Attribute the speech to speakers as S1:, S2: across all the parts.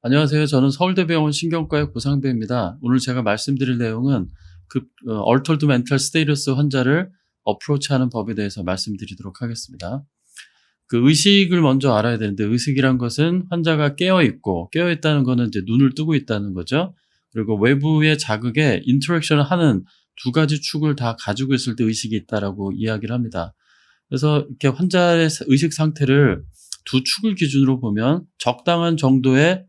S1: 안녕하세요. 저는 서울대병원 신경과의 고상배입니다. 오늘 제가 말씀드릴 내용은 Altered Mental Status 환자를 어프로치하는 법에 대해서 말씀드리도록 하겠습니다. 의식을 먼저 알아야 되는데, 의식이란 것은 환자가 깨어있고, 깨어있다는 것은 이제 눈을 뜨고 있다는 거죠. 그리고 외부의 자극에 인터랙션을 하는 두 가지 축을 다 가지고 있을 때 의식이 있다라고 이야기를 합니다. 그래서 이렇게 환자의 의식 상태를 두 축을 기준으로 보면 적당한 정도의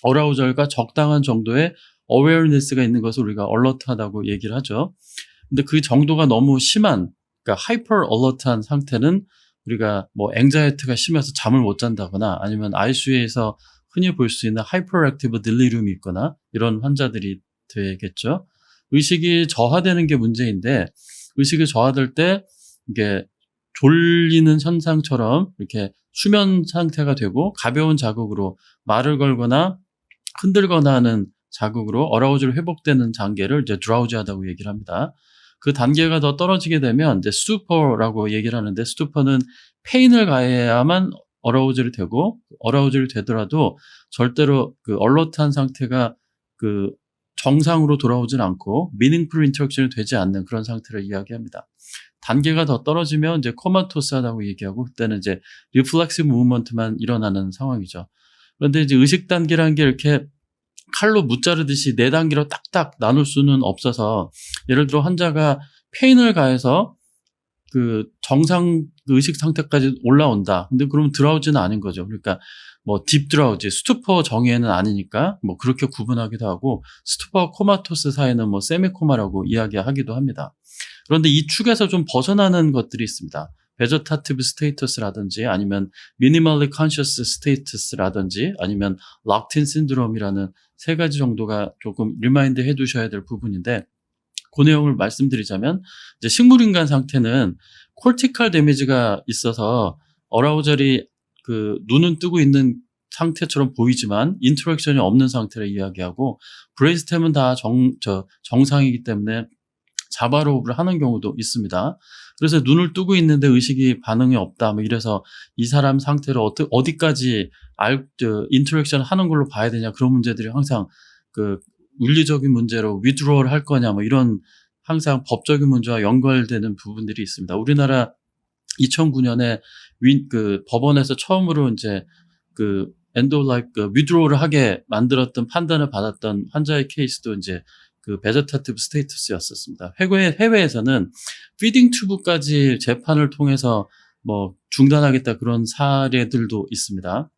S1: 어라우절과 적당한 정도의 awareness가 있는 것을 우리가 alert하다고 얘기를 하죠. 근데 그 정도가 너무 심한, 그러니까 hyper alert한 상태는 우리가 anxiety가 심해서 잠을 못 잔다거나 아니면 ICU에서 흔히 볼 수 있는 hyperactive delirium이 있거나 이런 환자들이 되겠죠. 의식이 저하되는 게 문제인데, 의식이 저하될 때 이게 졸리는 현상처럼 이렇게 수면 상태가 되고 가벼운 자극으로 말을 걸거나 흔들거나 하는 자극으로 어라우즈로 회복되는 단계를 이제 드라우지하다고 얘기를 합니다. 그 단계가 더 떨어지게 되면 이제 스투퍼라고 얘기를 하는데, 스투퍼는 페인을 가해야만 어라우즈를 되고, 어라우즈를 되더라도 절대로 얼러트한 상태가 정상으로 돌아오진 않고 미닝풀 인터랙션이 되지 않는 그런 상태를 이야기합니다. 단계가 더 떨어지면 이제 코마토스하다고 얘기하고, 그때는 이제 리플렉시브 무브먼트만 일어나는 상황이죠. 그런데 이제 의식 단계라는 게 이렇게 칼로 무자르듯이 4단계로 딱딱 나눌 수는 없어서, 예를 들어 환자가 페인을 가해서 정상 의식 상태까지 올라온다. 근데 그러면 드라우지는 아닌 거죠. 그러니까 딥 드라우지, 스투퍼 정의에는 아니니까 그렇게 구분하기도 하고, 스투퍼와 코마토스 사이는 세미코마라고 이야기하기도 합니다. 그런데 이 축에서 좀 벗어나는 것들이 있습니다. 베저타티브 스테이터스라든지 아니면 미니멀리 컨셔스 스테이터스라든지 아니면 락틴 신드롬이라는 3가지 정도가 조금 리마인드 해 두셔야 될 부분인데, 그 내용을 말씀드리자면, 이제 식물인간 상태는 콜티칼 데미지가 있어서 어라우절이 눈은 뜨고 있는 상태처럼 보이지만 인터랙션이 없는 상태를 이야기하고, 브레인스템은 다 정상이기 때문에 자바로브를 하는 경우도 있습니다. 그래서 눈을 뜨고 있는데 의식이 반응이 없다, 이래서 이 사람 상태를 어디까지 인터랙션 하는 걸로 봐야 되냐, 그런 문제들이 항상 윤리적인 문제로 withdrawal 할 거냐, 이런 항상 법적인 문제와 연결되는 부분들이 있습니다. 우리나라 2009년에 법원에서 처음으로 이제 end of life withdrawal을 하게 만들었던, 판단을 받았던 환자의 케이스도 이제 베저타티브 스테이터스였었습니다. 해외에서는 피딩 튜브까지 재판을 통해서 중단하겠다, 그런 사례들도 있습니다.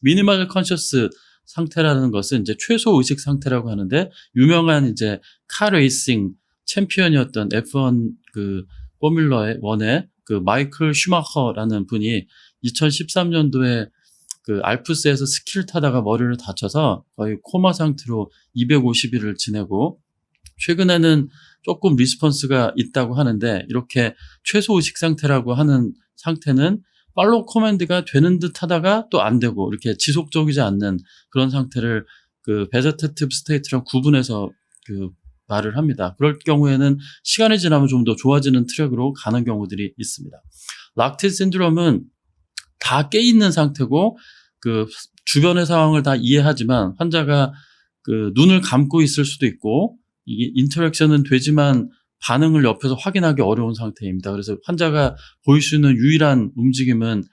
S1: 미니멀 컨셔스 상태라는 것은 이제 최소 의식 상태라고 하는데, 유명한 이제 카 레이싱 챔피언이었던 F1 포뮬러 1의 마이클 슈마커라는 분이 2013년도에 알프스에서 스키를 타다가 머리를 다쳐서 거의 코마 상태로 250일을 지내고, 최근에는 조금 리스폰스가 있다고 하는데, 이렇게 최소 의식 상태라고 하는 상태는 팔로우 커맨드가 되는 듯 하다가 또 안 되고, 이렇게 지속적이지 않는 그런 상태를 베저테티브 스테이트랑 구분해서 말을 합니다. 그럴 경우에는 시간이 지나면 좀 더 좋아지는 트랙으로 가는 경우들이 있습니다. 락틴 신드롬은 다 깨있는 상태고, 주변의 상황을 다 이해하지만 환자가 눈을 감고 있을 수도 있고, 이게 인터랙션은 되지만 반응을 옆에서 확인하기 어려운 상태입니다. 그래서 환자가 보일 수 있는 유일한 움직임은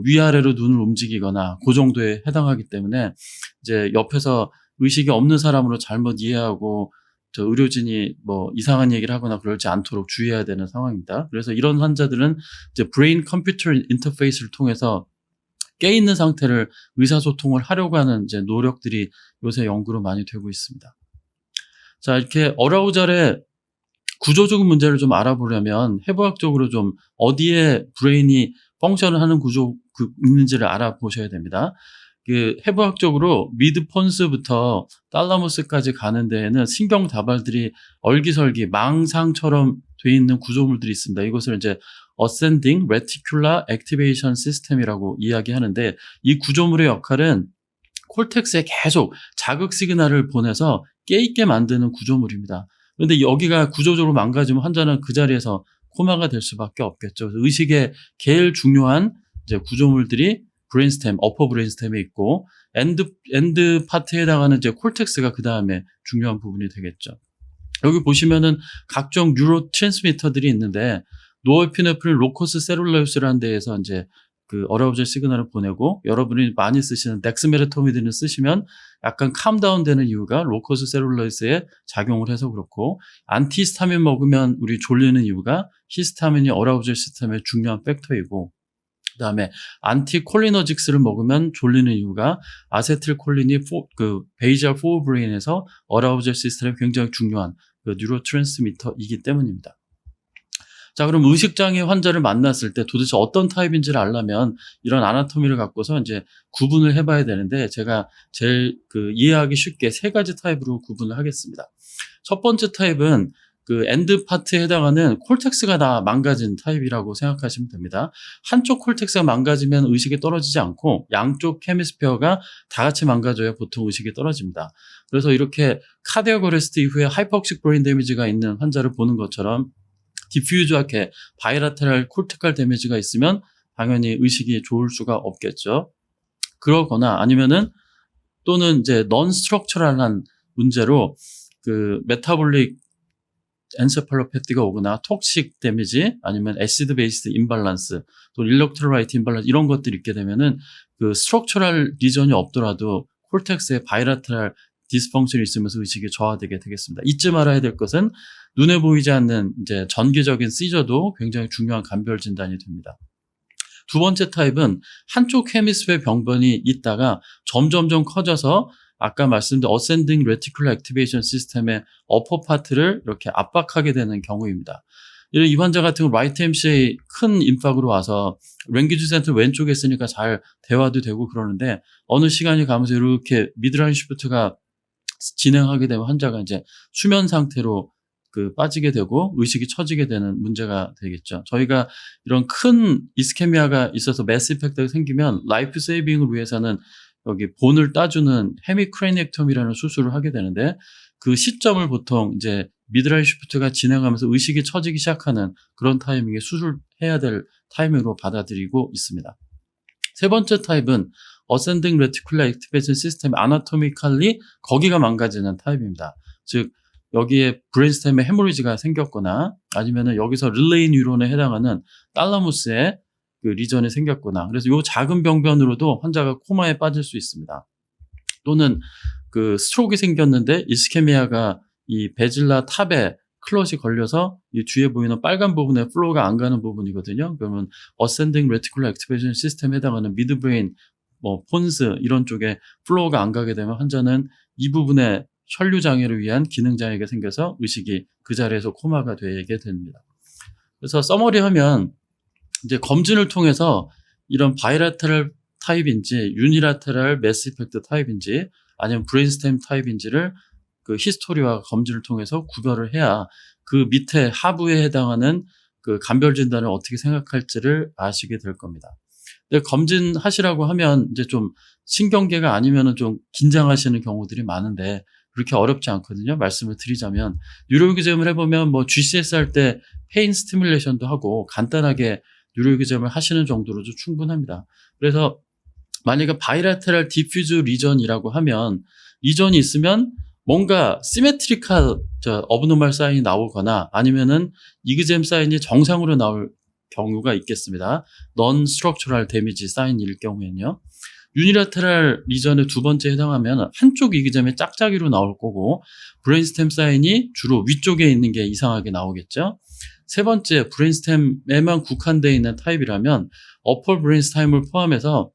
S1: 위아래로 눈을 움직이거나 그 정도에 해당하기 때문에, 이제 옆에서 의식이 없는 사람으로 잘못 이해하고 의료진이 이상한 얘기를 하거나 그러지 않도록 주의해야 되는 상황입니다. 그래서 이런 환자들은 이제 브레인 컴퓨터 인터페이스를 통해서 깨있는 상태를 의사소통을 하려고 하는 이제 노력들이 요새 연구로 많이 되고 있습니다. 자, 이렇게 어라우절의 구조적인 문제를 좀 알아보려면 해부학적으로 좀 어디에 브레인이 펑션을 하는 구조 있는지를 알아보셔야 됩니다. 해부학적으로 미드폰스부터 탈라무스까지 가는 데에는 신경 다발들이 얼기설기 망상처럼 돼 있는 구조물들이 있습니다. 이것을 이제 Ascending Reticular Activation System이라고 이야기하는데, 이 구조물의 역할은 콜텍스에 계속 자극 시그널을 보내서 깨있게 만드는 구조물입니다. 그런데 여기가 구조적으로 망가지면 환자는 그 자리에서 코마가 될 수밖에 없겠죠. 그래서 의식의 제일 중요한 이제 구조물들이 브레인스템, 어퍼 브레인스템에 있고 엔드 파트에 해당하는 이제 콜텍스가 그 다음에 중요한 부분이 되겠죠. 여기 보시면은 각종 뉴로 트랜스미터들이 있는데 노에피네프린 로커스 셀룰라요스라는 데에서 이제 그 어라우젤 시그널을 보내고 여러분이 많이 쓰시는 덱스메르토미딘을 쓰시면 약간 캄다운 되는 이유가 로커스 셀룰라요스에 작용을 해서 그렇고 안티히스타민 먹으면 우리 졸리는 이유가 히스타민이 어라우젤 시스템의 중요한 팩터이고 그다음에 안티콜리너직스를 먹으면 졸리는 이유가 아세틸콜린이 그 베이지알 포브레인에서 어라우젤 시스템에 굉장히 중요한 그 뉴로트랜스미터이기 때문입니다. 자, 그럼 의식장애 환자를 만났을 때 도대체 어떤 타입인지를 알려면 이런 아나토미를 갖고서 이제 구분을 해봐야 되는데 제가 제일 그 이해하기 쉽게 세 가지 타입으로 구분을 하겠습니다. 첫 번째 타입은 그 엔드 파트에 해당하는 콜텍스가 다 망가진 타입이라고 생각하시면 됩니다. 한쪽 콜텍스가 망가지면 의식이 떨어지지 않고 양쪽 헤미스피어가 다 같이 망가져야 보통 의식이 떨어집니다. 그래서 이렇게 카디악 어레스트 이후에 하이퍼옥식 브레인 데미지가 있는 환자를 보는 것처럼 디퓨즈하게 바이라테랄 콜테칼 데미지가 있으면 당연히 의식이 좋을 수가 없겠죠. 그러거나 아니면은 또는 이제 넌 스트럭처럴한 문제로 그 메타볼릭 엔세팔로패티가 오거나 톡식 데미지 아니면 애시드 베이스 임발란스 또 일렉트로라이트 임발란스 이런 것들이 있게 되면은 그 스트럭처럴 리전이 없더라도 콜텍스에 바이라테랄 디스펑션이 있으면서 의식이 저하되게 되겠습니다. 잊지 말아야 될 것은 눈에 보이지 않는 이제 전기적인 시저도 굉장히 중요한 감별 진단이 됩니다. 두 번째 타입은 한쪽 헤미스피어 병변이 있다가 점점점 커져서 아까 말씀드린 어센딩 레티큘러 액티베이션 시스템의 어퍼 파트를 이렇게 압박하게 되는 경우입니다. 이 환자 같은 경우 라이트 MCA 큰 임팍으로 와서 랭귀지 센터 왼쪽에 있으니까 잘 대화도 되고 그러는데 어느 시간이 가면서 이렇게 미드라인 시프트가 진행하게 되면 환자가 이제 수면 상태로 그 빠지게 되고 의식이 처지게 되는 문제가 되겠죠. 저희가 이런 큰 이스케미아가 있어서 매스 이펙트가 생기면 라이프 세이빙을 위해서는 여기 본을 따주는 헤미크레니액톰이라는 수술을 하게 되는데 그 시점을 보통 이제 미드라인 시프트가 진행하면서 의식이 처지기 시작하는 그런 타이밍에 수술해야 될 타이밍으로 받아들이고 있습니다. 세 번째 타입은 어센딩 레티큘러 액티베이션 시스템 아나토미칼리 거기가 망가지는 타입입니다. 즉 여기에 브레인스템에 헤모리지가 생겼거나 아니면은 여기서 릴레이 뉴런에 해당하는 탈라무스에 그 리전이 생겼거나 그래서 요 작은 병변으로도 환자가 코마에 빠질 수 있습니다. 또는 그 스트로크가 생겼는데 이스케미아가 이 베질라 탑에 클롯이 걸려서 이 뒤에 보이는 빨간 부분에 플로우가 안 가는 부분이거든요. 그러면 어센딩 레티큘러 액티베이션 시스템에 해당하는 미드브레인 뭐 폰스 이런 쪽에 플로우가 안 가게 되면 환자는 이 부분에 혈류 장애를 위한 기능 장애가 생겨서 의식이 그 자리에서 코마가 되게 됩니다. 그래서 서머리하면 이제 검진을 통해서 이런 바이라테럴 타입인지 유니라테럴 매스 이펙트 타입인지 아니면 브레인스템 타입인지를 그 히스토리와 검진을 통해서 구별을 해야 그 밑에 하부에 해당하는 그 감별 진단을 어떻게 생각할지를 아시게 될 겁니다. 근데 검진하시라고 하면 이제 좀 신경계가 아니면은 좀 긴장하시는 경우들이 많은데 그렇게 어렵지 않거든요. 말씀을 드리자면 뉴로기점을 해보면 뭐 GCS 할 때 페인 스티뮬레이션도 하고 간단하게 뉴로기점을 하시는 정도로도 충분합니다. 그래서 만약에 바이라테럴 디퓨즈 리전이라고 하면 리전이 있으면 뭔가 시메트리칼 어브노멀 사인이 나오거나 아니면은 이그잼 사인이 정상으로 나올 경우가 있겠습니다. 넌 스트럭처럴 데미지 사인일 경우에는요. 유니라테럴 리전의 두 번째 해당하면 한쪽 이그잼이 짝짝이로 나올 거고 브레인스템 사인이 주로 위쪽에 있는 게 이상하게 나오겠죠. 세 번째 브레인스템에만 국한되어 있는 타입이라면 어퍼 브레인스템을 포함해서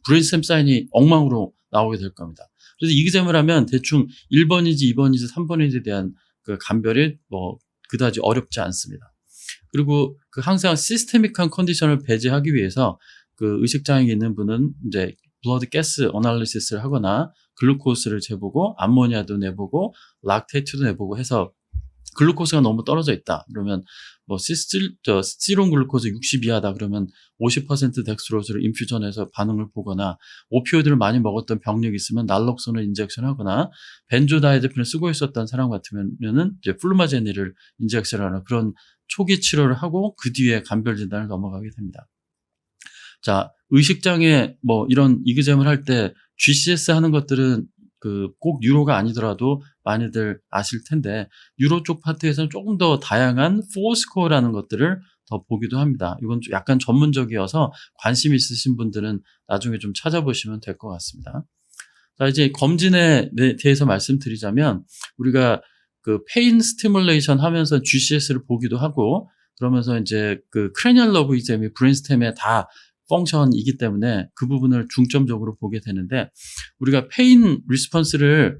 S1: 브레인스템 사인이 엉망으로 나오게 될 겁니다. 그래서 이그잼을 하면 대충 1번인지 2번인지 3번인지에 대한 그 감별이 뭐 그다지 어렵지 않습니다. 그리고 그 항상 시스테믹한 컨디션을 배제하기 위해서 그 의식장애 있는 분은 이제 블러드 가스 어널리시스를 하거나 글루코스를 재보고 암모니아도 내보고 락테이트도 내보고 해서 글루코스가 너무 떨어져 있다. 그러면 뭐 스티론 글루코스 60 이하다. 그러면 50% 덱스트로즈를 인퓨전해서 반응을 보거나 오피오이드를 많이 먹었던 병력이 있으면 날록선을 인젝션하거나 벤조다이아제핀을 쓰고 있었던 사람 같으면은 이제 플루마제니를 인젝션하는 그런 초기 치료를 하고 그 뒤에 감별 진단을 넘어가게 됩니다. 자, 의식장애 뭐 이런 이그잼을 할 때 GCS 하는 것들은 꼭 뉴로가 아니더라도 많이들 아실 텐데 뉴로 쪽 파트에서는 조금 더 다양한 4스코어라는 것들을 더 보기도 합니다. 이건 좀 약간 전문적이어서 관심 있으신 분들은 나중에 좀 찾아보시면 될 것 같습니다. 자, 이제 검진에 대해서 말씀드리자면 우리가 페인 스티뮬레이션 하면서 GCS를 보기도 하고 그러면서 이제 크레니얼 너브 이그잼이 브레인스템의 다 펑션이기 때문에 그 부분을 중점적으로 보게 되는데 우리가 페인 리스폰스를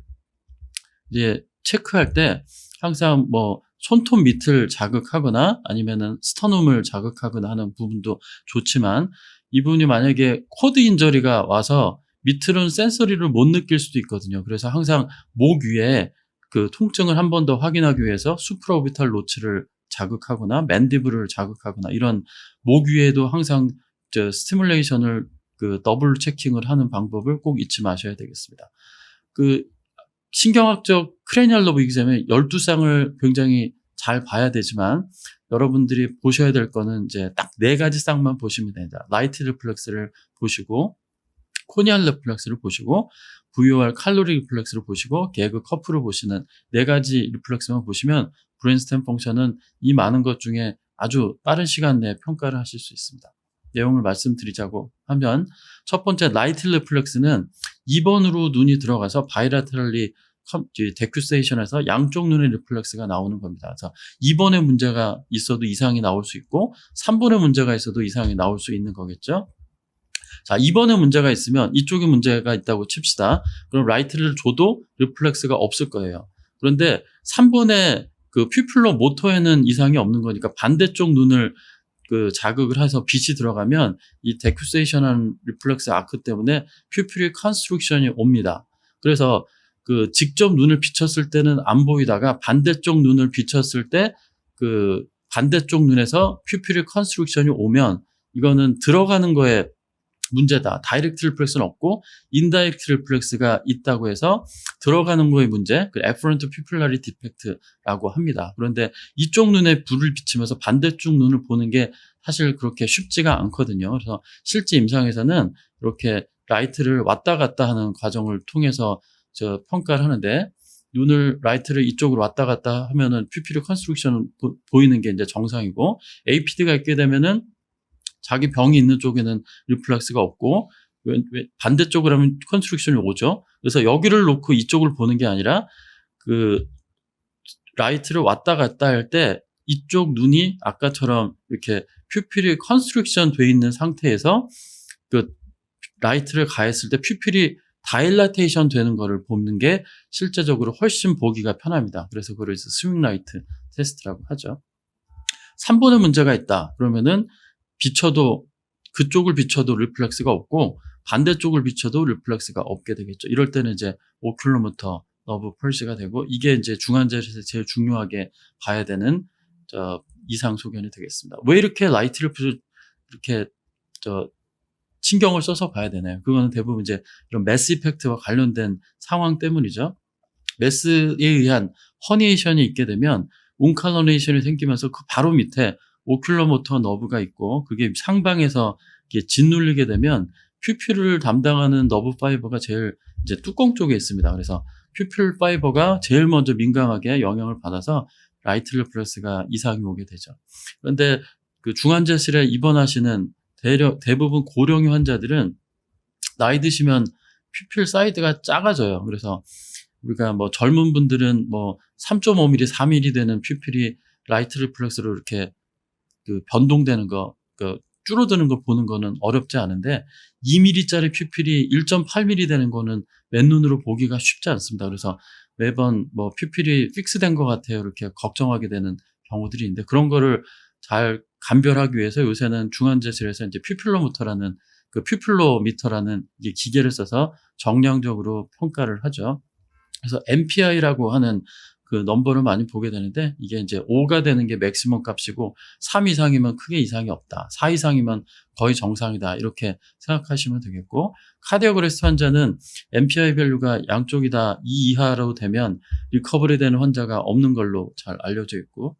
S1: 이제 체크할 때 항상 뭐 손톱 밑을 자극하거나 아니면은 스터눔을 자극하거나 하는 부분도 좋지만 이분이 만약에 코드 인저리가 와서 밑으로는 센서리를 못 느낄 수도 있거든요. 그래서 항상 목 위에 통증을 한 번 더 확인하기 위해서 수프라오비탈 로치를 자극하거나 맨디블을 자극하거나 이런 목 위에도 항상 스티뮬레이션을 더블 체킹을 하는 방법을 꼭 잊지 마셔야 되겠습니다. 신경학적 크레니얼 너브 이그잼의 12쌍을 굉장히 잘 봐야 되지만 여러분들이 보셔야 될 거는 이제 딱 4가지 쌍만 보시면 됩니다. 라이트 리플렉스를 보시고 코니알 리플렉스를 보시고 VOR 칼로리 리플렉스를 보시고 개그 커프를 보시는 4가지 리플렉스만 보시면 브레인스템 펑션은 이 많은 것 중에 아주 빠른 시간 내에 평가를 하실 수 있습니다. 내용을 말씀드리자고 하면 첫 번째 라이트 리플렉스는 2번으로 눈이 들어가서 바이라테럴리 데큐세이션에서 양쪽 눈의 리플렉스가 나오는 겁니다. 그래서 2번에 문제가 있어도 이상이 나올 수 있고 3번에 문제가 있어도 이상이 나올 수 있는 거겠죠. 자, 2번에 문제가 있으면 이쪽에 문제가 있다고 칩시다. 그럼 라이트를 줘도 리플렉스가 없을 거예요. 그런데 3번에 퓨필러 모터에는 이상이 없는 거니까 반대쪽 눈을 자극을 해서 빛이 들어가면 이 데큐세이션한 리플렉스 아크 때문에 퓨필리 컨스트럭션이 옵니다. 그래서 직접 눈을 비쳤을 때는 안 보이다가 반대쪽 눈을 비쳤을 때 반대쪽 눈에서 퓨필리 컨스트럭션이 오면 이거는 들어가는 거에 문제다. 다이렉트 리플렉스는 없고 인다이렉트 리플렉스가 있다고 해서 들어가는 거의 문제, 에퍼런트 퓨필라리 디펙트라고 합니다. 그런데 이쪽 눈에 불을 비치면서 반대쪽 눈을 보는 게 사실 그렇게 쉽지가 않거든요. 그래서 실제 임상에서는 이렇게 라이트를 왔다 갔다 하는 과정을 통해서 평가를 하는데 눈을 라이트를 이쪽으로 왔다 갔다 하면은 퓨필리 컨스트럭션 보이는 게 이제 정상이고 APD가 있게 되면은 자기 병이 있는 쪽에는 리플렉스가 없고 반대쪽으로 하면 컨스트럭션이 오죠. 그래서 여기를 놓고 이쪽을 보는 게 아니라 라이트를 왔다 갔다 할 때 이쪽 눈이 아까처럼 이렇게 퓨필이 컨스트럭션 돼 있는 상태에서 라이트를 가했을 때 퓨필이 다일라테이션 되는 거를 보는 게 실제적으로 훨씬 보기가 편합니다. 그래서 그걸 스윙 라이트 테스트라고 하죠. 3번에 문제가 있다. 그러면은 그쪽을 비춰도 리플렉스가 없고 반대쪽을 비춰도 리플렉스가 없게 되겠죠. 이럴 때는 이제 오큘로모터 너브 펄시가 되고 이게 이제 중환자실에서 제일 중요하게 봐야 되는 이상 소견이 되겠습니다. 왜 이렇게 라이트 리플렉스 이렇게 신경을 써서 봐야 되나요? 그거는 대부분 이제 이런 매스 이펙트와 관련된 상황 때문이죠. 매스에 의한 허니에이션이 있게 되면 운칼러네이션이 생기면서 그 바로 밑에 오큘러모터 너브가 있고 그게 상방에서 짓눌리게 되면 퓨필을 담당하는 너브 파이버가 제일 이제 뚜껑 쪽에 있습니다. 그래서 퓨필 파이버가 제일 먼저 민감하게 영향을 받아서 라이트 리플렉스가 이상이 오게 되죠. 그런데 중환자실에 입원하시는 대부분 고령의 환자들은 나이 드시면 퓨필 사이즈가 작아져요. 그래서 우리가 뭐 젊은 분들은 뭐 3.5mm, 4mm 되는 퓨필이 라이트 리플렉스로 이렇게 변동되는 거, 줄어드는 거 보는 거는 어렵지 않은데 2mm짜리 퓨필이 1.8mm 되는 거는 맨눈으로 보기가 쉽지 않습니다. 그래서 매번 뭐 퓨필이 픽스된 것 같아요. 이렇게 걱정하게 되는 경우들이 있는데 그런 거를 잘 감별하기 위해서 요새는 중환자실에서 이제 퓨필로미터라는 퓨필로미터라는 기계를 써서 정량적으로 평가를 하죠. 그래서 MPI라고 하는 넘버를 많이 보게 되는데 이게 이제 5가 되는 게 맥시멈 값이고 3 이상이면 크게 이상이 없다. 4 이상이면 거의 정상이다. 이렇게 생각하시면 되겠고 카디오그레스트 환자는 MPI 밸류가 양쪽이 다 2 이하로 되면 리커버리 되는 환자가 없는 걸로 잘 알려져 있고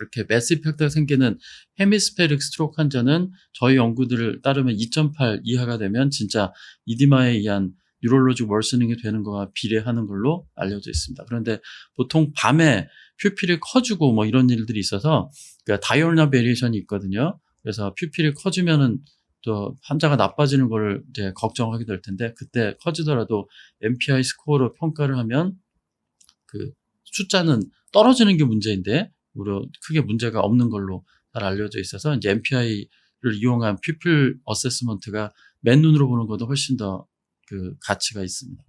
S1: 이렇게 매스 이펙트가 생기는 헤미스페릭 스트로크 환자는 저희 연구들을 따르면 2.8 이하가 되면 진짜 이디마에 의한 뉴럴로직 월스닝이 되는 거와 비례하는 걸로 알려져 있습니다. 그런데 보통 밤에 퓨필이 커지고 뭐 이런 일들이 있어서 그러니까 다이올나 베리에이션이 있거든요. 그래서 퓨필이 커지면은 또 환자가 나빠지는 걸 이제 걱정하게 될 텐데 그때 커지더라도 MPI 스코어로 평가를 하면 그 숫자는 떨어지는 게 문제인데 오히려 크게 문제가 없는 걸로 잘 알려져 있어서 이제 MPI를 이용한 퓨필 어세스먼트가 맨눈으로 보는 것도 훨씬 더 그 가치가 있습니다.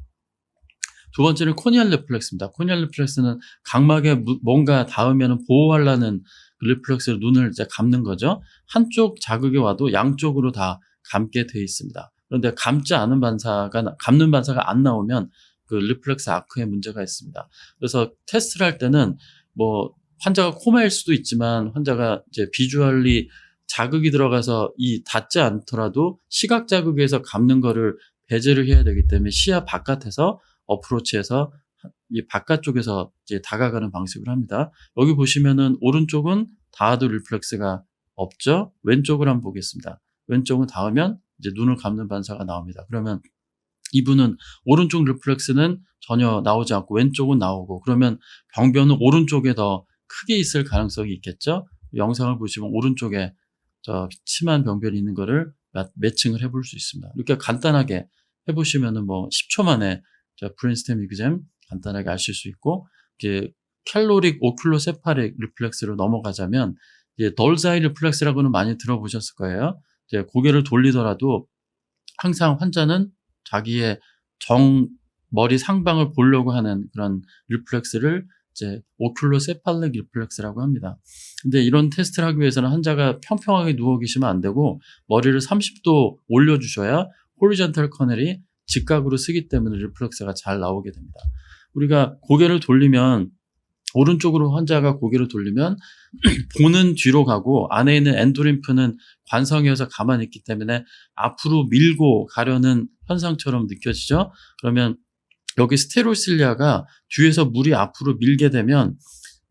S1: 두 번째는 코니얼 리플렉스입니다. 코니얼 리플렉스는 각막에 뭔가 닿으면 보호하려는 리플렉스로 눈을 이제 감는 거죠. 한쪽 자극이 와도 양쪽으로 다 감게 돼 있습니다. 그런데 감는 반사가 안 나오면 그 리플렉스 아크에 문제가 있습니다. 그래서 테스트를 할 때는 뭐 환자가 코마일 수도 있지만 환자가 이제 비주얼리 자극이 들어가서 이 닿지 않더라도 시각 자극에서 감는 거를 배제를 해야 되기 때문에 시야 바깥에서 어프로치해서 이 바깥쪽에서 이제 다가가는 방식을 합니다. 여기 보시면은 오른쪽은 닿아도 리플렉스가 없죠. 왼쪽을 한번 보겠습니다. 왼쪽은 닿으면 이제 눈을 감는 반사가 나옵니다. 그러면 이분은 오른쪽 리플렉스는 전혀 나오지 않고 왼쪽은 나오고 그러면 병변은 오른쪽에 더 크게 있을 가능성이 있겠죠. 영상을 보시면 오른쪽에 저 심한 병변이 있는 거를 매칭을 해볼 수 있습니다. 이렇게 간단하게 해보시면은 뭐 10초 만에 브레인스템 이그잼 간단하게 아실 수 있고 이제 캘로릭 오큘로세파릭 리플렉스로 넘어가자면 이제 덜사이 리플렉스라고는 많이 들어보셨을 거예요. 이제 고개를 돌리더라도 항상 환자는 자기의 머리 상방을 보려고 하는 그런 리플렉스를 이제 오큘로세팔릭 리플렉스라고 합니다. 근데 이런 테스트를 하기 위해서는 환자가 평평하게 누워 계시면 안 되고 머리를 30도 올려주셔야 호리전탈 커넬이 직각으로 쓰기 때문에 리플렉스가 잘 나오게 됩니다. 우리가 고개를 돌리면 오른쪽으로 환자가 고개를 돌리면 보는 뒤로 가고 안에 있는 엔도림프는 관성이어서 가만히 있기 때문에 앞으로 밀고 가려는 현상처럼 느껴지죠. 그러면 여기 스테로실리아가 뒤에서 물이 앞으로 밀게 되면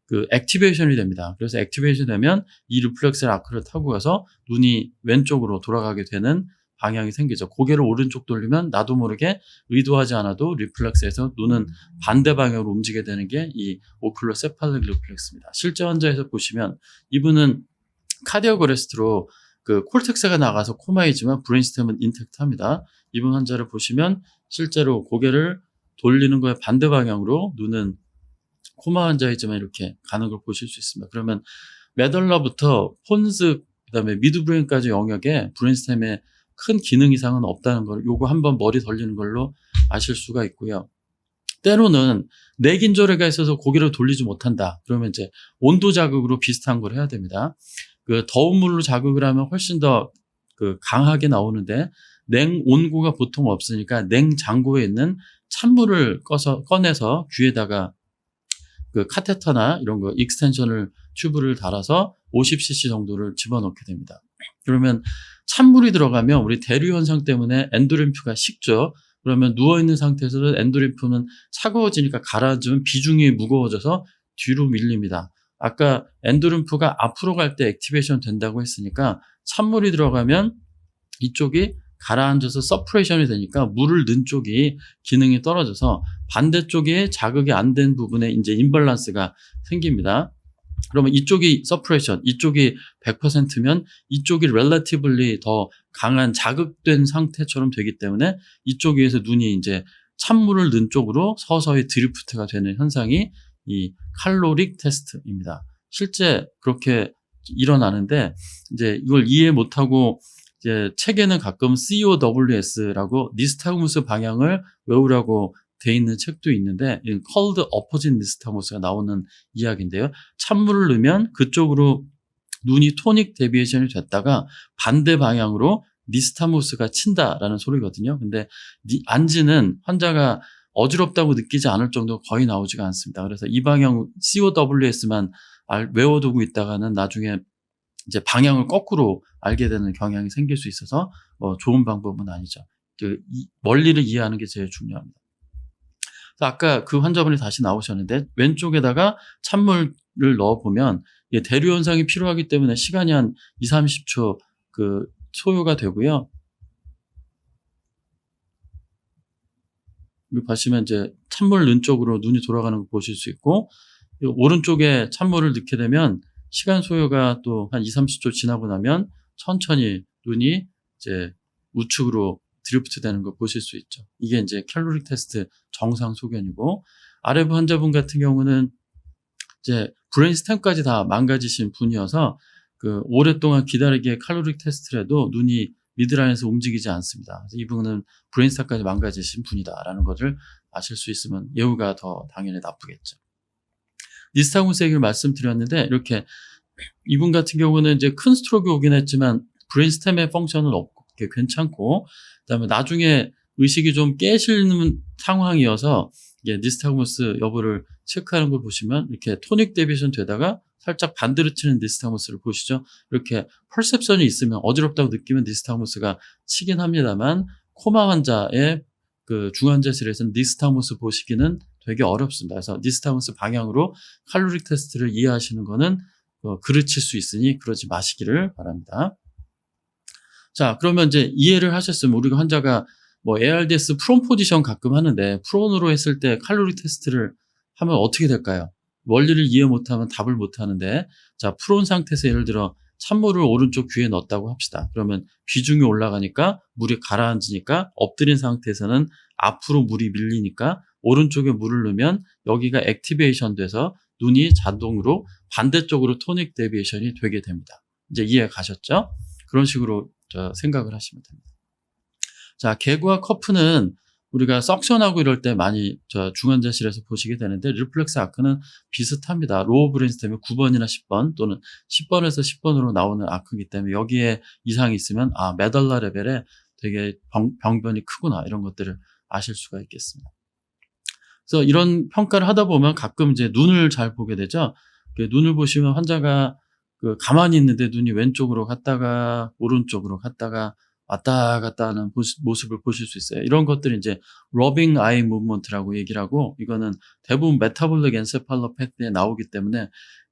S1: 그 액티베이션이 됩니다. 그래서 액티베이션 되면 이 리플렉스 아크를 타고 가서 눈이 왼쪽으로 돌아가게 되는 방향이 생기죠. 고개를 오른쪽 돌리면 나도 모르게 의도하지 않아도 리플렉스에서 눈은 반대 방향으로 움직이게 되는 게 이 오큘로세팔릭 리플렉스입니다. 실제 환자에서 보시면 이분은 카디악 어레스트로 그 콜텍스가 나가서 코마이지만 브레인스템은 인텍트합니다. 이분 환자를 보시면 실제로 고개를 돌리는 거에 반대 방향으로 눈은 코마 환자이지만 이렇게 가는 걸 보실 수 있습니다. 그러면 메덜라부터 폰스 그다음에 미드브레인까지 영역에 브레인스템에 큰 기능 이상은 없다는 걸 요거 한번 머리 돌리는 걸로 아실 수가 있고요. 때로는 내긴조레가 있어서 고개를 돌리지 못한다. 그러면 이제 온도 자극으로 비슷한 걸 해야 됩니다. 그 더운 물로 자극을 하면 훨씬 더 그 강하게 나오는데 냉온고가 보통 없으니까 냉장고에 있는 찬물을 꺼내서 귀에다가 그 카테터나 이런 거 익스텐션을 튜브를 달아서 50cc 정도를 집어넣게 됩니다. 그러면 찬물이 들어가면 우리 대류 현상 때문에 엔도림프가 식죠. 그러면 누워있는 상태에서는 엔도림프는 차가워지니까 가라앉으면 비중이 무거워져서 뒤로 밀립니다. 아까 엔도림프가 앞으로 갈 때 액티베이션 된다고 했으니까 찬물이 들어가면 이쪽이 가라앉아서 서프레이션이 되니까 물을 넣은 쪽이 기능이 떨어져서 반대쪽에 자극이 안 된 부분에 이제 임밸런스가 생깁니다. 그러면 이쪽이 서프레이션, 이쪽이 100%면 이쪽이 relatively 더 강한 자극된 상태처럼 되기 때문에 이쪽에서 눈이 이제 찬물을 넣은 쪽으로 서서히 드리프트가 되는 현상이 이 칼로릭 테스트입니다. 실제 그렇게 일어나는데 이제 이걸 이해 못하고 이제 책에는 가끔 COWS라고 니스타그무스 방향을 외우라고 돼 있는 책도 있는데 cold opposite nystagmus가 나오는 이야기인데요. 찬물을 넣으면 그쪽으로 눈이 토닉 데비에이션이 됐다가 반대 방향으로 니스타무스가 친다라는 소리거든요. 근데 안지는 환자가 어지럽다고 느끼지 않을 정도 거의 나오지가 않습니다. 그래서 이 방향 COWS만 외워두고 있다가는 나중에 이제 방향을 거꾸로 알게 되는 경향이 생길 수 있어서 좋은 방법은 아니죠. 원리를 이해하는 게 제일 중요합니다. 아까 그 환자분이 다시 나오셨는데 왼쪽에다가 찬물을 넣어보면 대류 현상이 필요하기 때문에 시간이 한 2-30초 소요가 되고요. 여기 보시면 이제 찬물 넣은 쪽으로 눈이 돌아가는 거 보실 수 있고, 오른쪽에 찬물을 넣게 되면 시간 소요가 또 한 2-30초 지나고 나면 천천히 눈이 이제 우측으로 드리프트 되는 거 보실 수 있죠. 이게 이제 칼로릭 테스트 정상 소견이고, 아래부 환자분 같은 경우는 이제 브레인 스템까지 다 망가지신 분이어서 오랫동안 기다리게 칼로릭 테스트를 해도 눈이 미드라인에서 움직이지 않습니다. 그래서 이분은 브레인 스tem까지 망가지신 분이다라는 것을 아실 수 있으면 예후가 더 당연히 나쁘겠죠. 니스타그무스 얘기를 말씀드렸는데, 이렇게 이분 같은 경우는 이제 큰 스트로크 오긴 했지만 브레인 스템의 펑션은 없고 괜찮고, 그다음에 나중에 의식이 좀 깨시는 상황이어서 니스타그무스 여부를 체크하는 걸 보시면 이렇게 토닉 데비에이션 되다가 살짝 반대로 치는 니스타그무스를 보시죠. 이렇게 퍼셉션이 있으면 어지럽다고 느끼면 니스타그무스가 치긴 합니다만, 코마 환자의 중환자실에서는 니스타그무스 보시기는 되게 어렵습니다. 그래서 니스타그무스 방향으로 칼로릭 테스트를 이해하시는 거는 그르칠 수 있으니 그러지 마시기를 바랍니다. 자, 그러면 이제 이해를 하셨으면, 우리가 환자가 ARDS 프론 포지션 가끔 하는데, 프론으로 했을 때 칼로리 테스트를 하면 어떻게 될까요? 원리를 이해 못하면 답을 못하는데, 자, 프론 상태에서 예를 들어 찬물을 오른쪽 귀에 넣었다고 합시다. 그러면 비중이 올라가니까 물이 가라앉으니까 엎드린 상태에서는 앞으로 물이 밀리니까 오른쪽에 물을 넣으면 여기가 액티베이션 돼서 눈이 자동으로 반대쪽으로 토닉 데비에이션이 되게 됩니다. 이제 이해 가셨죠? 그런 식으로 생각을 하시면 됩니다. 자, 개구와 커프는 우리가 석션하고 이럴 때 많이 중환자실에서 보시게 되는데, 리플렉스 아크는 비슷합니다. 로우 브레인스템이 9번이나 10번 또는 10번에서 10번으로 나오는 아크이기 때문에 여기에 이상이 있으면 메달라 레벨에 되게 병변이 크구나, 이런 것들을 아실 수가 있겠습니다. 그래서 이런 평가를 하다 보면 가끔 이제 눈을 잘 보게 되죠. 눈을 보시면 환자가 가만히 있는데 눈이 왼쪽으로 갔다가 오른쪽으로 갔다가 왔다 갔다 하는 모습을 보실 수 있어요. 이런 것들이 이제 러빙 아이 무브먼트라고 얘기를 하고, 이거는 대부분 메타볼릭 엔세팔로패티에 나오기 때문에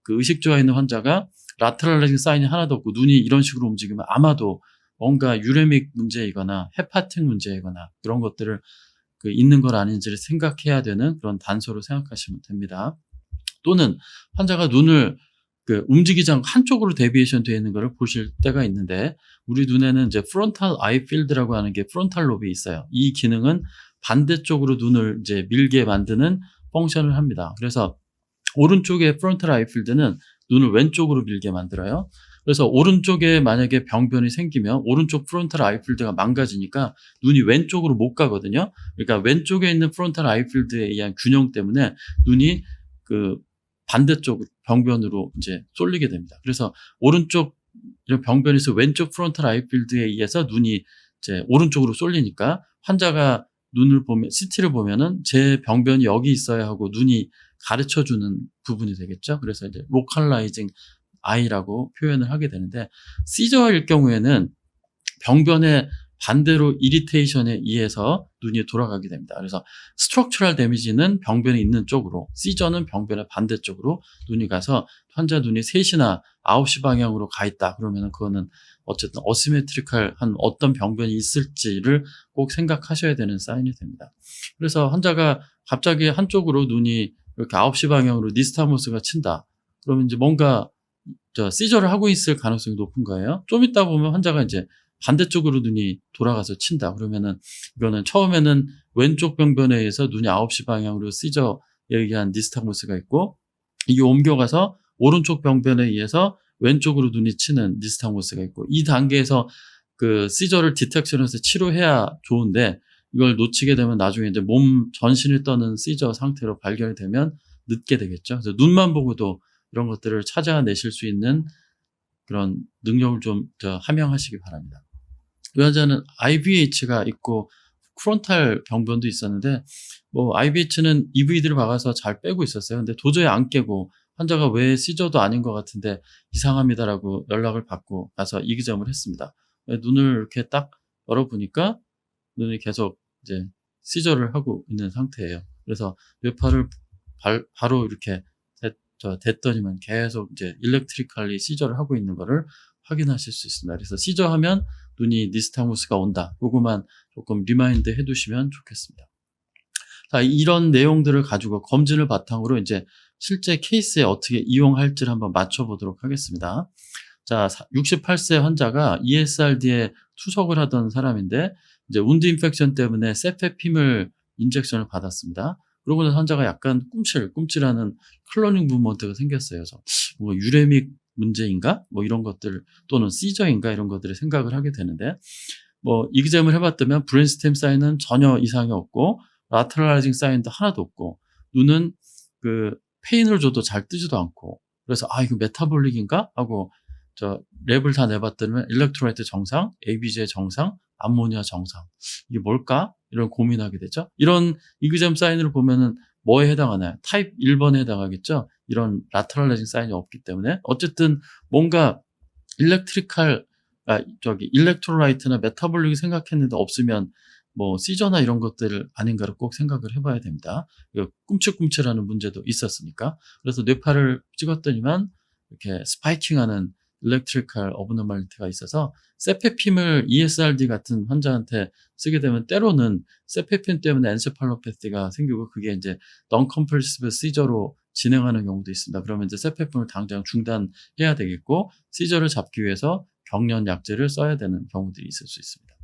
S1: 의식 좋아 있는 환자가 라테랄라이징 사인이 하나도 없고 눈이 이런 식으로 움직이면 아마도 뭔가 유레믹 문제이거나 헤파틱 문제이거나 그런 것들을 있는 건 아닌지를 생각해야 되는 그런 단서로 생각하시면 됩니다. 또는 환자가 눈을 움직이지 않고 한쪽으로 데비에이션 되어 있는 것을 보실 때가 있는데, 우리 눈에는 이제 프론탈 아이 필드라고 하는 게 프론탈 롭이 있어요. 이 기능은 반대쪽으로 눈을 이제 밀게 만드는 펑션을 합니다. 그래서 오른쪽의 프론탈 아이 필드는 눈을 왼쪽으로 밀게 만들어요. 그래서 오른쪽에 만약에 병변이 생기면 오른쪽 프론탈 아이 필드가 망가지니까 눈이 왼쪽으로 못 가거든요. 그러니까 왼쪽에 있는 프론탈 아이 필드에 의한 균형 때문에 눈이 반대쪽 병변으로 이제 쏠리게 됩니다. 그래서 오른쪽 병변에서 왼쪽 프론탈 아이 필드에 의해서 눈이 이제 오른쪽으로 쏠리니까 환자가 눈을 보면, CT를 보면은 제 병변이 여기 있어야 하고 눈이 가르쳐 주는 부분이 되겠죠. 그래서 이제 로컬라이징 아이라고 표현을 하게 되는데, 시저일 경우에는 병변의 반대로 이리테이션에 의해서 눈이 돌아가게 됩니다. 그래서 스트럭처럴 데미지는 병변이 있는 쪽으로, 시저는 병변의 반대쪽으로 눈이 가서 환자 눈이 3시나 9시 방향으로 가 있다. 그러면 그거는 어쨌든 어시메트리컬한 어떤 병변이 있을지를 꼭 생각하셔야 되는 사인이 됩니다. 그래서 환자가 갑자기 한쪽으로 눈이 이렇게 9시 방향으로 니스타모스가 친다. 그러면 이제 뭔가 시저를 하고 있을 가능성이 높은 거예요. 좀 있다 보면 환자가 이제 반대쪽으로 눈이 돌아가서 친다. 그러면은 이거는 처음에는 왼쪽 병변에 의해서 눈이 9시 방향으로 시저에 의한 니스타모스가 있고, 이게 옮겨가서 오른쪽 병변에 의해서 왼쪽으로 눈이 치는 니스타모스가 있고, 이 단계에서 시저를 디텍션해서 치료해야 좋은데, 이걸 놓치게 되면 나중에 이제 몸 전신을 떠는 시저 상태로 발견이 되면 늦게 되겠죠. 그래서 눈만 보고도 이런 것들을 찾아내실 수 있는 그런 능력을 좀 함양하시기 바랍니다. 이 환자는 IVH가 있고 프론탈 병변도 있었는데, IVH는 EVD를 박아서 잘 빼고 있었어요. 근데 도저히 안 깨고 환자가 왜 시저도 아닌 것 같은데 이상합니다라고 연락을 받고 가서 이기점을 했습니다. 눈을 이렇게 딱 열어보니까 눈이 계속 이제 시저를 하고 있는 상태예요. 그래서 뇌파를 바로 이렇게 됐더니만 계속 이제 일렉트리컬리 시저를 하고 있는 거를 확인하실 수 있습니다. 그래서 시저하면 눈이 니스타무스가 온다. 요거만 조금 리마인드 해두시면 좋겠습니다. 자, 이런 내용들을 가지고 검진을 바탕으로 이제 실제 케이스에 어떻게 이용할지를 한번 맞춰보도록 하겠습니다. 자, 68세 환자가 ESRD에 투석을 하던 사람인데 이제 운드 인펙션 때문에 세페핌을 인젝션을 받았습니다. 그러고 나서 환자가 약간 꿈찔하는 클로닝 무브먼트가 생겼어요. 그래서 뭐 유레믹 문제인가? 뭐 이런 것들 또는 시저인가? 이런 것들을 생각을 하게 되는데 뭐 이기잼을 해봤다면 브레인스템 사인은 전혀 이상이 없고 라테랄라이징 사인도 하나도 없고 눈은 그 페인을 줘도 잘 뜨지도 않고 그래서 이거 메타볼릭인가? 하고 랩을 다 내봤더니 일렉트로라이트 정상, ABJ 정상, 암모니아 정상. 이게 뭘까? 이런 고민하게 되죠. 이런 이그잼 사인을 보면은 뭐에 해당하나요? 타입 1번에 해당하겠죠? 이런 라테랄라이징 사인이 없기 때문에 어쨌든 뭔가 일렉트로라이트나 메타볼릭이 생각했는데 없으면 뭐 시저나 이런 것들 아닌가를 꼭 생각을 해봐야 됩니다. 꿈찔꿈찔하는 문제도 있었으니까. 그래서 뇌파를 찍었더니만 이렇게 스파이킹하는 일렉트리컬 어브노멀리티가 있어서 세페핌을 ESRD 같은 환자한테 쓰게 되면 때로는 세페핌 때문에 엔세팔로패티가 생기고 그게 이제 non-compulsive 시저로 진행하는 경우도 있습니다. 그러면 이제 세페핌을 당장 중단해야 되겠고 시저를 잡기 위해서 경련 약제를 써야 되는 경우들이 있을 수 있습니다.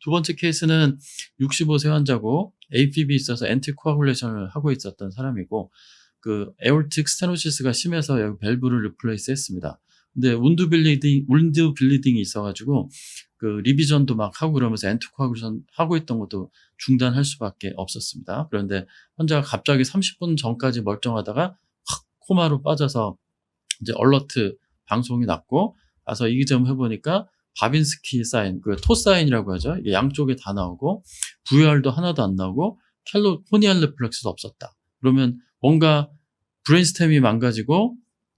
S1: 두 번째 케이스는 65세 환자고 APB 있어서 엔티코아굴레이션을 하고 있었던 사람이고 그 에올틱 스테노시스가 심해서 여기 밸브를 리플레이스 했습니다. 근데 운드 빌리딩이 있어가지고 그 리비전도 막 하고 그러면서 엔티코아굴레이션 하고 있던 것도 중단할 수밖에 없었습니다. 그런데 환자가 갑자기 30분 전까지 멀쩡하다가 확 코마로 빠져서 이제 얼러트 방송이 났고 가서 이기점 해보니까 바빈스키 사인, 그 토 사인이라고 하죠. 이게 양쪽에 다 나오고 VR도 하나도 안 나오고 코니알 레플렉스도 없었다. 그러면 뭔가 브레인스템이 망가지고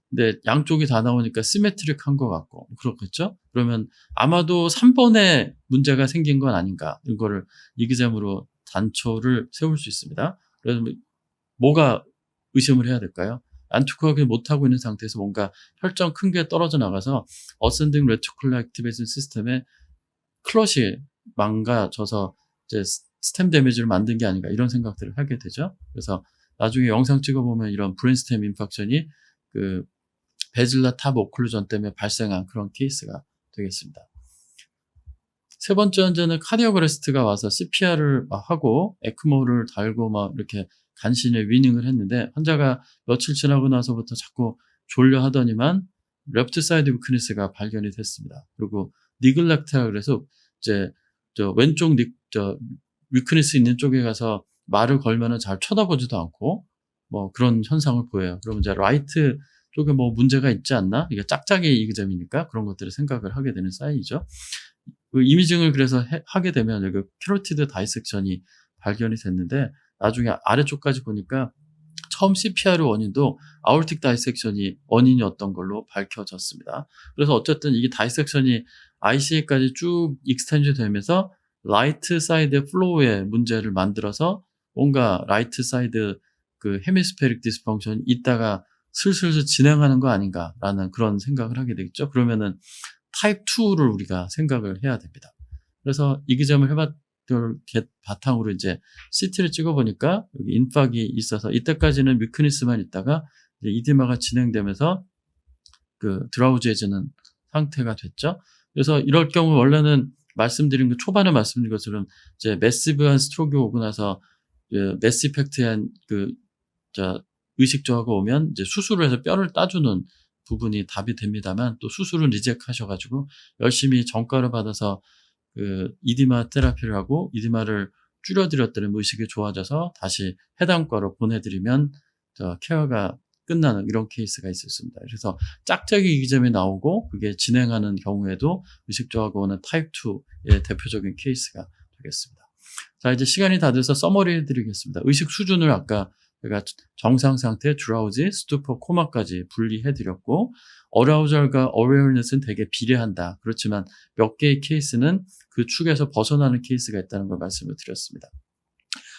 S1: 근데 양쪽이 다 나오니까 시메트릭한 것 같고 그렇겠죠? 그러면 아마도 3번에 문제가 생긴 건 아닌가 이거를 이기점으로 단초를 세울 수 있습니다. 그래서 뭐가 의심을 해야 될까요? 안티코아굴 못하고 있는 상태에서 뭔가 혈전 큰 게 떨어져 나가서 어센딩 레티큘러 액티베이션 시스템에 클럿이 망가져서 이제 스템 데미지를 만든 게 아닌가 이런 생각들을 하게 되죠. 그래서 나중에 영상 찍어보면 이런 브레인스템 인팍션이 그 베질라 탑 오클루전 때문에 발생한 그런 케이스가 되겠습니다. 세 번째 환자는 카디오그레스트가 와서 CPR을 하고 에크모를 달고 막 이렇게 간신히 위닝을 했는데 환자가 며칠 지나고 나서부터 자꾸 졸려 하더니만 레프트 사이드 위크니스가 발견이 됐습니다. 그리고 니글렉트라 그래서 이제 왼쪽 위크니스 있는 쪽에 가서 말을 걸면은 잘 쳐다보지도 않고 뭐 그런 현상을 보여요. 그러면 이제 라이트 쪽에 뭐 문제가 있지 않나? 이게 짝짝이 이기점이니까 그런 것들을 생각을 하게 되는 사인이죠. 그 이미징을 그래서 하게 되면 여기 캐로티드 다이섹션이 발견이 됐는데 나중에 아래쪽까지 보니까 처음 CPR 원인도 아ortic 다이섹션이 원인이었던 걸로 밝혀졌습니다. 그래서 어쨌든 이게 다이섹션이 ICA까지 쭉 익스텐드 되면서 라이트 사이드 플로우에 문제를 만들어서 뭔가 라이트 사이드 그 헤미스페릭 디스펑션이 있다가 슬슬 진행하는 거 아닌가라는 그런 생각을 하게 되겠죠. 그러면은 타입 2를 우리가 생각을 해야 됩니다. 그래서 이기점을 바탕으로 이제 CT를 찍어보니까 여기 인팍이 있어서 이때까지는 미크니스만 있다가 이제 이디마가 진행되면서 그 드라우지해지는 상태가 됐죠. 그래서 이럴 경우 원래는 초반에 말씀드린 것처럼 이제 매시브한 스트로크 오고 나서 매스 이펙트한 의식 저하가 오면 이제 수술을 해서 뼈를 따주는 부분이 답이 됩니다만 또 수술은 리젝트 하셔가지고 열심히 전과를 받아서 그 이디마 테라피를 하고 이디마를 줄여드렸더니 의식이 좋아져서 다시 해당 과로 보내드리면 케어가 끝나는 이런 케이스가 있었습니다. 그래서 짝짝이 이기점이 나오고 그게 진행하는 경우에도 의식 저하가 오는 타입 2의 대표적인 케이스가 되겠습니다. 자, 이제 시간이 다 돼서 서머리 해드리겠습니다. 의식 수준을 아까 제가 정상 상태, 드라우지, 스투퍼, 코마까지 분리해드렸고 어라우절과 어웨어니스는 되게 비례한다. 그렇지만 몇 개의 케이스는 그 축에서 벗어나는 케이스가 있다는 걸 말씀을 드렸습니다.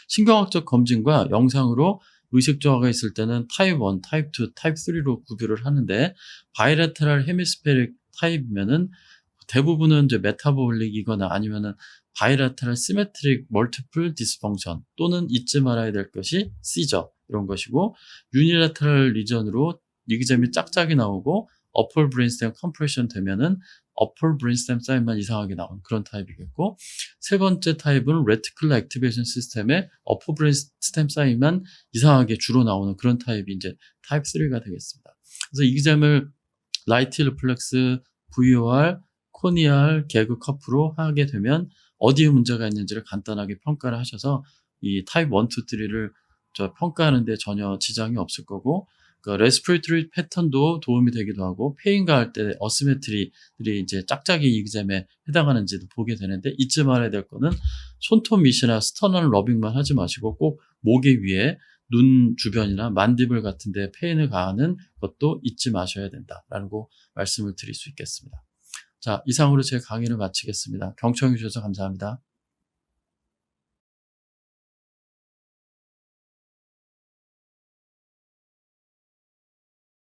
S1: 신경학적 검진과 영상으로 의식 저하가 있을 때는 타입 1, 타입 2, 타입 3로 구별을 하는데 바이레테럴 헤미스페릭 타입이면은 대부분은 이제 메타볼릭이거나 아니면은 바이라테럴 시메트릭 멀티플 디스펑션 또는 잊지 말아야 될 것이 시저 이런 것이고 유니라테럴 리전으로 이기잼이 짝짝이 나오고 어플 브레인스템 컴프레션 되면은 어플 브레인스템 사인만 이상하게 나오는 그런 타입이겠고 세 번째 타입은 레티큘러 액티베이션 시스템의 어플 브레인스템 사인만 이상하게 주로 나오는 그런 타입이 이제 타입 3가 되겠습니다. 그래서 이기잼을 라이트 리플렉스, VOR, 코니알, 개그 커프로 하게 되면 어디에 문제가 있는지를 간단하게 평가를 하셔서 이 타입 1, 2, 3를 평가하는데 전혀 지장이 없을 거고 레스피레이터리 패턴도 도움이 되기도 하고 페인가 할 때 어시메트리들이 이제 짝짝이 이기잼에 해당하는지도 보게 되는데 잊지 말아야 될 거는 손톱 밑이나 스터널 러빙만 하지 마시고 꼭 목의 위에 눈 주변이나 만디블 같은 데 페인을 가하는 것도 잊지 마셔야 된다라고 말씀을 드릴 수 있겠습니다. 자, 이상으로 제 강의를 마치겠습니다. 경청해 주셔서 감사합니다.